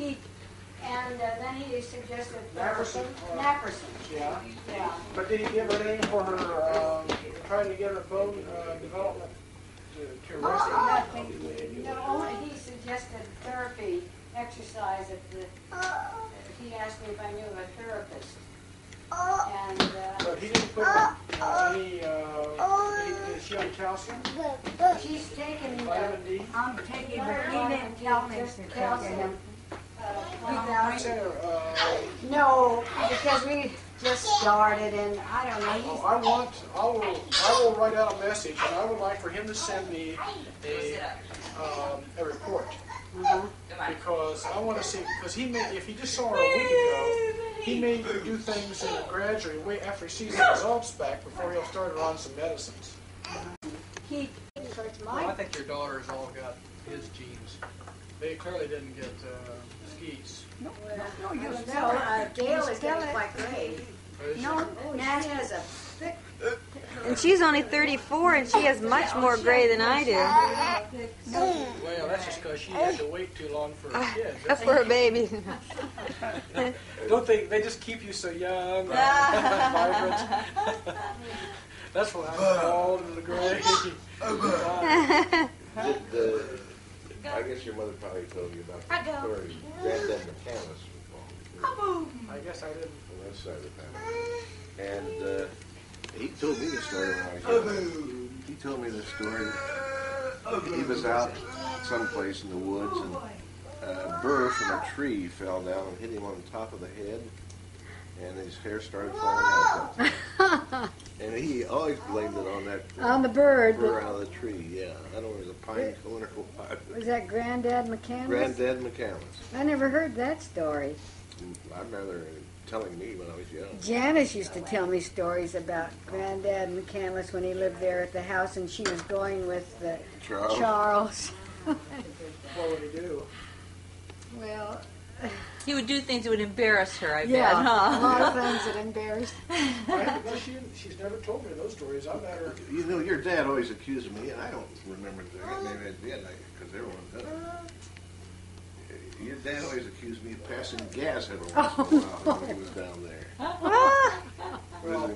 Then he suggested Nackerson? Nackerson. Yeah. Yeah. But did he give her a name for her, trying to get her bone development to rest? No, he suggested therapy, exercise. He asked me if I knew of a therapist. But he didn't put any, is she on calcium? She's taken Vitamin D? I'm taking, but he didn't tell me calcium. No, because we just started, and I don't know. I will write out a message, and I would like for him to send me a report. Because I want to see, because if he just saw her a week ago, he may do things gradually, wait after he sees the results back before he'll start her on some medicines. I think your daughter's all got his genes. They clearly didn't get Skeets. Gail is getting quite great. No, Nat has a thick. And she's only 34, and she has much more gray than I do. Well, that's just because she had to wait too long for her kids. For a baby. Don't they just keep you so young, vibrant? That's why I'm bald and the gray. I guess your mother probably told you about the story. Granddad McCandless was born. I guess I didn't. On that side of the family. And he told me the story when I was young. He told me the story. He was out someplace in the woods, and a burr from a tree fell down and hit him on the top of the head, and his hair started falling out. And he always blamed it on that On the bird. burr out of the tree. Yeah, I don't know, it was a pine cone or what. Was that Granddad McCandless? Granddad McCandless. I never heard that story. I remember telling me when I was young. Janice used to tell me stories about Granddad McCandless when he lived there at the house, and she was going with Charles. What would he do? Well, He would do things that would embarrass her, I yeah, bet, huh? a lot of things that embarrassed. She's never told me those stories. I've met her. You know, your dad always accused me, and I don't remember doing it. Maybe I did, because everyone does. Your dad always accused me of passing gas every once in a while when he was down there. Well,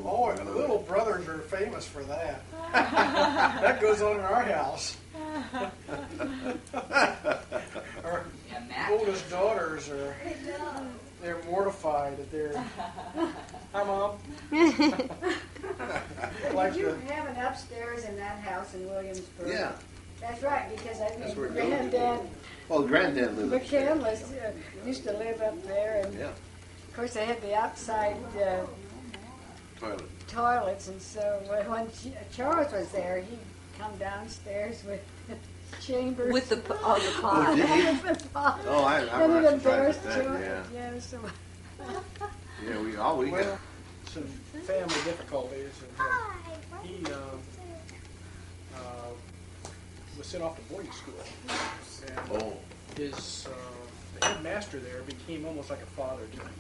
little brothers are famous for that. That goes on in our house. Our oldest daughters they're mortified that they're. Hi, Mom. Did you have an upstairs in that house in Williamsburg? Yeah. That's right, because I That's think where Granddad Well, Granddad lived upstairs. McCandless used to live up there, and Yeah. of course they had the outside Toilet. toilets, and so when Charles was there, he'd come downstairs with Chambers. With the pot. Oh, did he? With the pot. Oh, I'm And not it surprised embarrassed at that, George. yeah. Yeah, so Yeah, we Well, some family difficulties, and he was sent off to boarding school. And his the headmaster there became almost like a father to him.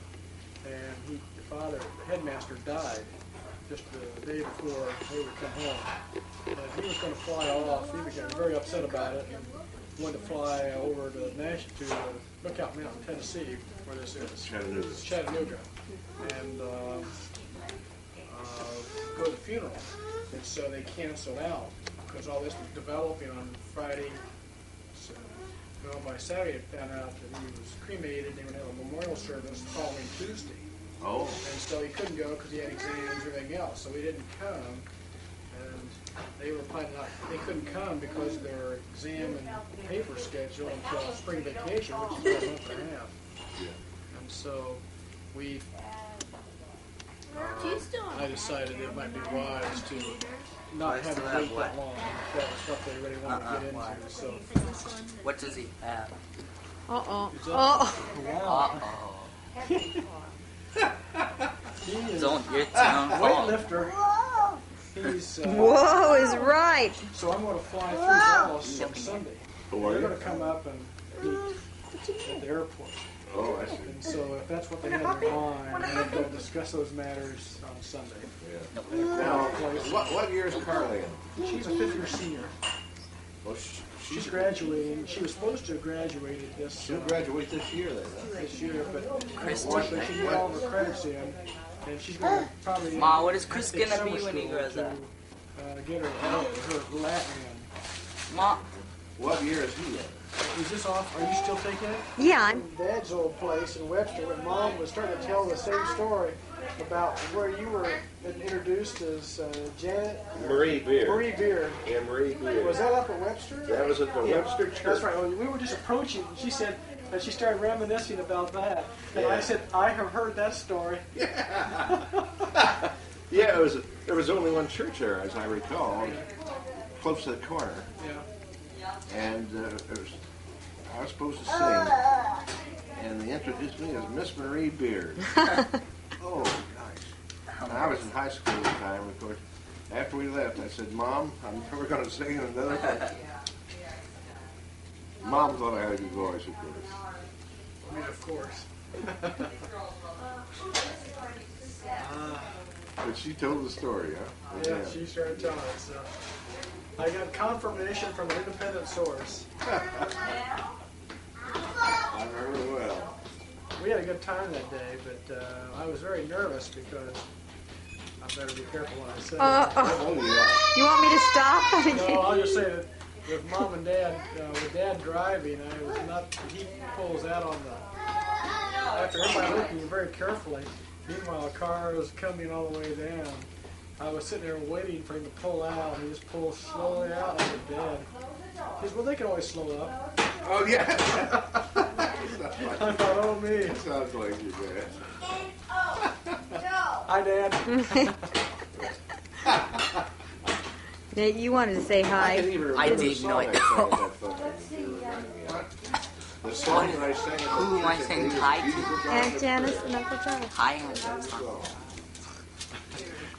And the headmaster died just the day before they would come home. And he was going to fly off. He became very upset about it and wanted to fly over to Lookout Mountain, Tennessee, where this is. Chattanooga. And go to the funeral. And so they canceled out because all this was developing on Friday. So, well, by Saturday, I found out that he was cremated. They would have a memorial service the following Tuesday. Oh. And so he couldn't go because he had exams and everything else. So he didn't come. And they were planning not, they couldn't come because of their exam and paper schedule until spring vacation, which is about a month and a half. Yeah. And so I decided it might be wise to not have it wait that long. If that was what they really wanted to get into. So, What does he have? Uh-oh. he is Don't a get down. weightlifter. He's Whoa is right. so I'm going to fly through Dallas on Sunday. Oh, are They're you? going to come up and meet at the airport. Oh, I see. And so if that's what they have in mind, then they'll discuss those matters on Sunday. Yeah. Now, what year is Carly in? She's a fifth-year senior. Well, she's graduating. She was supposed to have graduated this She'll graduate this year, then. this year, but unfortunately she didn't get all of her credits in, and she's going to probably. Ma, what is Chris I think, gonna be summer when he school grows to, up? Get her Latin in. Ma, What year is he in? Is this off? Are you still taking it? Yeah, I'm. Dad's old place in Webster, when Mom was starting to tell the same story about where you were introduced as Janet Marie Beard. Marie Beard. Yeah, Marie Beard. Was that up at Webster? That was at the Webster Church. That's right. Well, we were just approaching, and she said, and she started reminiscing about that. And I said, I have heard that story. Yeah, there was only one church there, as I recall, close to the corner. Yeah. And I was supposed to sing, and they introduced me as Miss Marie Beard. Oh, gosh. And I was in high school at the time, of course. After we left, I said, Mom, I'm never going to sing in another place. Mom thought I had a good voice, of course. I mean, of course. But she told the story, huh? Yeah, she started telling us. So. I got confirmation from an independent source. I remember well. We had a good time that day, but I was very nervous because I better be careful what I say. Oh, yeah. You want me to stop? No, I'll just say that with Mom and Dad, with Dad driving, I was not. He pulls out on the. After everybody looking very carefully, meanwhile a car was coming all the way down. I was sitting there waiting for him to pull out, and he just pulls slowly out. I said, Dad. He said, well, they can always slow up. Oh, yeah. I thought, oh, me. Sounds like your dad. Hi, Dad. Nate, you wanted to say hi. I did know it. The song that I sang. Who am I saying hi to? Aunt Janice and Uncle Charlie. Hi, Angela.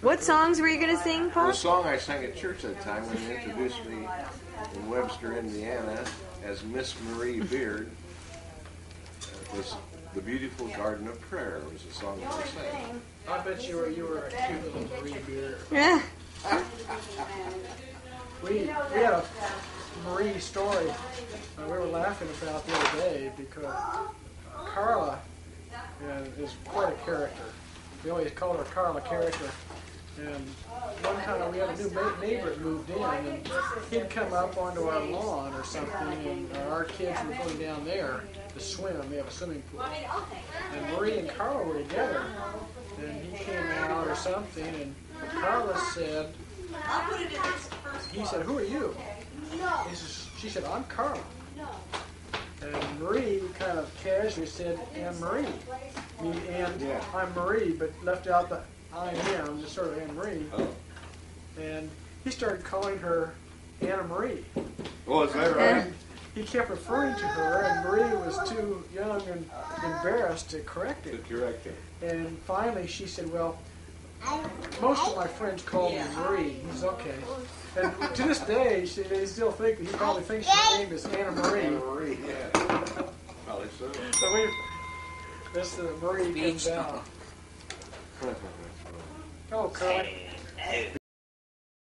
What songs were you going to sing, The Pop? song I sang at church that time when they introduced me in Webster, Indiana, as Miss Marie Beard was "The Beautiful Garden of Prayer." Was the song that I sang. I bet you were a cute little Marie Beard. Yeah. We had a Marie story we were laughing about the other day because Carla is quite a character. We always called her Carla Character. And one time we had a new neighbor that moved in, and he'd come up onto our lawn or something, and our kids were going down there to swim. They have a swimming pool. And Marie and Carla were together, and he came out or something, and Carla said, he said, who are you? She said, I'm Carla. And Marie kind of casually said, Anne Marie. I'm Marie, but left out the I am, just sort of Anne Marie. Oh. And he started calling her Anna Marie. Oh, is that right? And he kept referring to her, and Marie was too young and embarrassed to correct To it. correct it. And finally she said, well, most of my friends call me Marie. He said, okay. And to this day, they still think that he probably thinks her name is Anna Marie. Anna Marie, yeah. Probably so. So this Marie comes Speech. out. Oh, Carl.